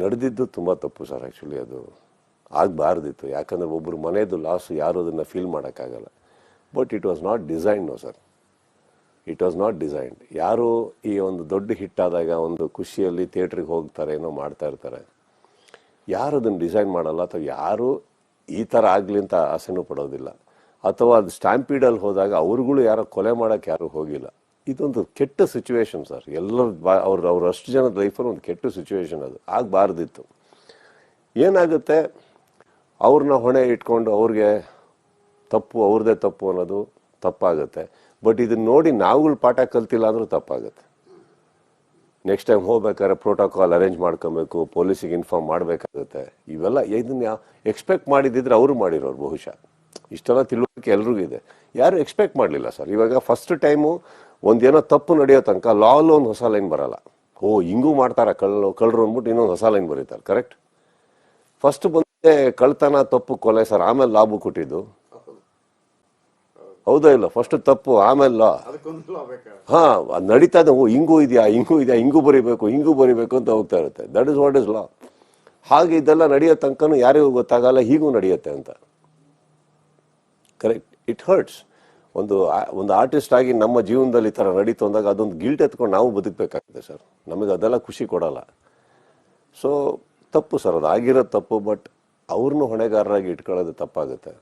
ನಡೆದಿದ್ದು ತುಂಬ ತಪ್ಪು ಸರ್. ಆ್ಯಕ್ಚುಲಿ ಅದು ಆಗಬಾರ್ದಿತ್ತು. ಯಾಕಂದರೆ ಒಬ್ಬರು ಮನೆಯದು ಲಾಸು ಯಾರು ಅದನ್ನು ಫೀಲ್ ಮಾಡೋಕ್ಕಾಗಲ್ಲ. But it was not design. No sir, it was not designed. ಯಾರು ಈ ಒಂದು ದೊಡ್ಡ ಹಿಟ್ ಆದಾಗ ಒಂದು ಖುಷಿಯಲ್ಲಿ ಥಿಯೇಟ್ರಿಗೆ ಹೋಗ್ತಾರೆ, ಏನೋ ಮಾಡ್ತಾ ಇರ್ತಾರೆ, ಯಾರು ಅದನ್ನು ಡಿಸೈನ್ ಮಾಡಲ್ಲ, ಅಥವಾ ಯಾರು ಈ ಥರ ಆಗಲಿ ಅಂತ ಆಸೆನೂ ಪಡೋದಿಲ್ಲ. ಅಥವಾ ಅದು ಸ್ಟ್ಯಾಂಪೀಡಲ್ಲಿ ಹೋದಾಗ ಅವ್ರುಗಳು ಯಾರೋ ಕೊಲೆ ಮಾಡೋಕ್ಕೆ ಯಾರೂ ಹೋಗಿಲ್ಲ. ಇದೊಂದು ಕೆಟ್ಟ ಸಿಚುವೇಶನ್ ಸರ್. ಎಲ್ಲರ ಅವ್ರು ಅಷ್ಟು ಜನದ ಲೈಫಲ್ಲಿ ಒಂದು ಕೆಟ್ಟ ಸಿಚುವೇಶನ್. ಅದು ಆಗಬಾರ್ದಿತ್ತು. ಏನಾಗುತ್ತೆ, ಅವ್ರನ್ನ ಹೊಣೆ ಇಟ್ಕೊಂಡು ಅವ್ರಿಗೆ ತಪ್ಪು ಅವ್ರದ್ದೇ ತಪ್ಪು ಅನ್ನೋದು ತಪ್ಪಾಗುತ್ತೆ. ಬಟ್ ಇದನ್ನ ನೋಡಿ ನಾವುಗಳು ಪಾಠ ಕಲ್ತಿಲ್ಲ ಅಂದರೂ ತಪ್ಪಾಗುತ್ತೆ. ನೆಕ್ಸ್ಟ್ ಟೈಮ್ ಹೋಗ್ಬೇಕಾದ್ರೆ ಪ್ರೋಟೋಕಾಲ್ ಅರೇಂಜ್ ಮಾಡ್ಕೊಬೇಕು, ಪೊಲೀಸಿಗೆ ಇನ್ಫಾರ್ಮ್ ಮಾಡಬೇಕಾಗುತ್ತೆ. ಇವೆಲ್ಲ ಇದನ್ನ ಎಕ್ಸ್ಪೆಕ್ಟ್ ಮಾಡಿದ್ದಿದ್ರೆ ಅವರು ಮಾಡಿರೋರು ಬಹುಶಃ. ಇಷ್ಟೆಲ್ಲ ತಿಳುವಳಿಕೆ ಎಲ್ರಿಗೂ ಇದೆ. ಯಾರು ಎಕ್ಸ್ಪೆಕ್ಟ್ ಮಾಡಲಿಲ್ಲ ಸರ್. ಇವಾಗ ಫಸ್ಟ್ ಟೈಮು ಒಂದೇನೋ ತಪ್ಪು ನಡೆಯೋ ತನಕ ಲಾಲು ಒಂದು ಹೊಸ ಲೈನ್ ಬರಲ್ಲ. ಹಿಂಗೂ ಮಾಡ್ತಾರ ಕಳ್ಳರು ಅಂದ್ಬಿಟ್ಟು ಇನ್ನೊಂದು ಹೊಸ ಲೈನ್ ಬರೀತಾರೆ. ಕರೆಕ್ಟ್. ಫಸ್ಟ್ ಬಂದೆ ಕಳ್ತನ ತಪ್ಪು ಕೊಲೆ ಸರ್, ಆಮೇಲೆ ಲಾಭ ಕೊಟ್ಟಿದ್ದು. ಹೌದಾ ಇಲ್ಲ? ಫಸ್ಟ್ ತಪ್ಪು ಆಮೇಲೆ ಲಾ. ನಡೀತಾ ಇದೆ. ಹಿಂಗೂ ಇದೆಯಾ ಹಿಂಗೂ ಬರಿಬೇಕು ಅಂತ ಹೋಗ್ತಾ ಇರುತ್ತೆ. ದಟ್ ಇಸ್ ವಾಟ್ ಇಸ್ ಲಾ. ಹಾಗೆ ಇದೆಲ್ಲ ನಡೆಯೋ ತನಕನೂ ಯಾರಿಗೂ ಗೊತ್ತಾಗಲ್ಲ ಹೀಗೂ ನಡೆಯುತ್ತೆ ಅಂತ. ಕರೆಕ್ಟ್. It hertz. ಒಂದು ಆರ್ಟಿಸ್ಟ್ ಆಗಿ ನಮ್ಮ ಜೀವನದಲ್ಲಿ ಈ ಥರ ನಡೀತು ಅಂದಾಗ ಅದೊಂದು ಗಿಲ್ಟ್ ಎತ್ಕೊಂಡು ನಾವು ಬದುಕಬೇಕಾಗುತ್ತೆ ಸರ್. ನಮಗೆ ಅದೆಲ್ಲ ಖುಷಿ ಕೊಡಲ್ಲ. ಸೊ ತಪ್ಪು ಸರ್, ಅದು ಆಗಿರೋದು ತಪ್ಪು. ಬಟ್ ಅವ್ರನ್ನೂ ಹೊಣೆಗಾರರಾಗಿ ಇಟ್ಕೊಳ್ಳೋದು ತಪ್ಪಾಗುತ್ತೆ.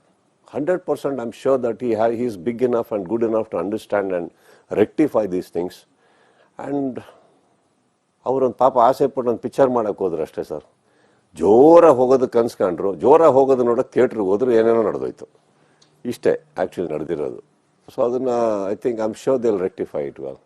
100% I'm sure that he is big enough and good enough to understand and rectify these things. And ಅವರೊಂದು ಪಾಪ ಆಸೆ ಪಟ್ಟು ಒಂದು ಪಿಕ್ಚರ್ ಮಾಡೋಕ್ಕೆ ಹೋದ್ರು ಅಷ್ಟೇ ಸರ್. ಜೋರಾಗಿ ಹೋಗೋದು ಕನ್ಸ್ಕೊಂಡ್ರು, ಜೋರಾಗಿ ಹೋಗೋದು ನೋಡೋಕೆ ಥಿಯೇಟ್ರಿಗೆ ಹೋದ್ರು, ಏನೇನೋ ನಡೆದೋಯ್ತು. ಇಷ್ಟೇ ಆ್ಯಕ್ಚುಲಿ ನಡೆದಿರೋದು. ಸೊ ಅದನ್ನು I'm sure they'll rectify it well.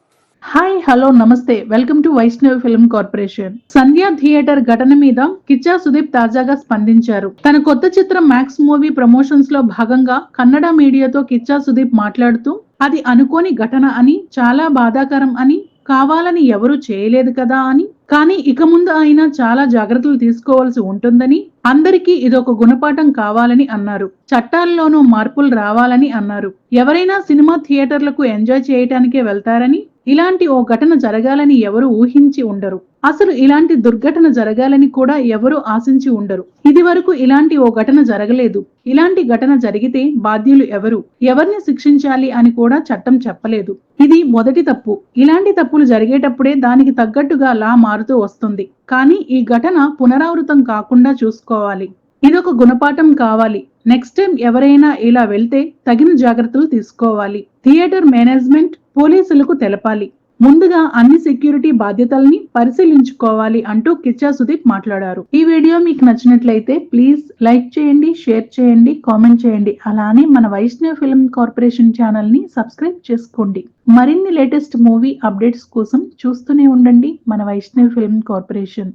Hi hello నమస్తే, welcome to Vaishnavi film corporation. Sandhya theatre ఘటన మీద కిచ్చా సుదీప్ తాజాగా స్పందించారు. తన కొత్త చిత్రం మ్యాక్స్ మూవీ ప్రమోషన్స్ లో భాగంగా కన్నడ మీడియాతో కిచ్చా సుదీప్ మాట్లాడుతూ అది అనుకోని ఘటన అని, చాలా బాధాకరం అని, కావాలని ఎవరు చేయలేదు కదా అని, కానీ ఇక ముందు అయినా చాలా జాగ్రత్తలు తీసుకోవాల్సి ఉంటుందని, అందరికీ ఇదొక గుణపాఠం కావాలని అన్నారు. చట్టాల్లోనూ మార్పులు రావాలని అన్నారు. ఎవరైనా సినిమా థియేటర్లకు ఎంజాయ్ చేయటానికే వెళ్తారని, ఇలాంటి ఓ ఘటన జరగాలని ఎవరు ఊహించి ఉండరు. అసలు ఇలాంటి దుర్ఘటన జరగాలని కూడా ఎవరు ఆశించి ఉండరు. ఇది వరకు ఇలాంటి ఓ ఘటన జరగలేదు. ఇలాంటి ఘటన జరిగితే బాధ్యులు ఎవరు, ఎవరిని శిక్షించాలి అని కూడా చట్టం చెప్పలేదు. ఇది మొదటి తప్పు. ఇలాంటి తప్పులు జరిగేటప్పుడే దానికి తగ్గట్టుగా లా మారుతూ వస్తుంది. కానీ ఈ ఘటన పునరావృతం కాకుండా చూసుకోవాలి. ఇదొక గుణపాఠం కావాలి. నెక్స్ట్ టైం ఎవరైనా ఇలా వెళ్తే తగిన జాగ్రత్తలు తీసుకోవాలి. థియేటర్ మేనేజ్మెంట్ పోలీసులకు తెలపాలి. ముందుగా అన్ని సెక్యూరిటీ బాధ్యతల్ని పరిశీలించుకోవాలి అంటూ కిచ్చా సుదీప్ మాట్లాడారు. ఈ వీడియో మీకు నచ్చినట్లయితే ప్లీజ్ లైక్ చేయండి, షేర్ చేయండి, కామెంట్ చేయండి. అలానే మన వైష్ణవ్ ఫిల్మ్ కార్పొరేషన్ ఛానల్ ని సబ్స్క్రైబ్ చేసుకోండి. మరిన్ని లేటెస్ట్ మూవీ అప్డేట్స్ కోసం చూస్తూనే ఉండండి మన వైష్ణవ్ ఫిల్మ్ కార్పొరేషన్.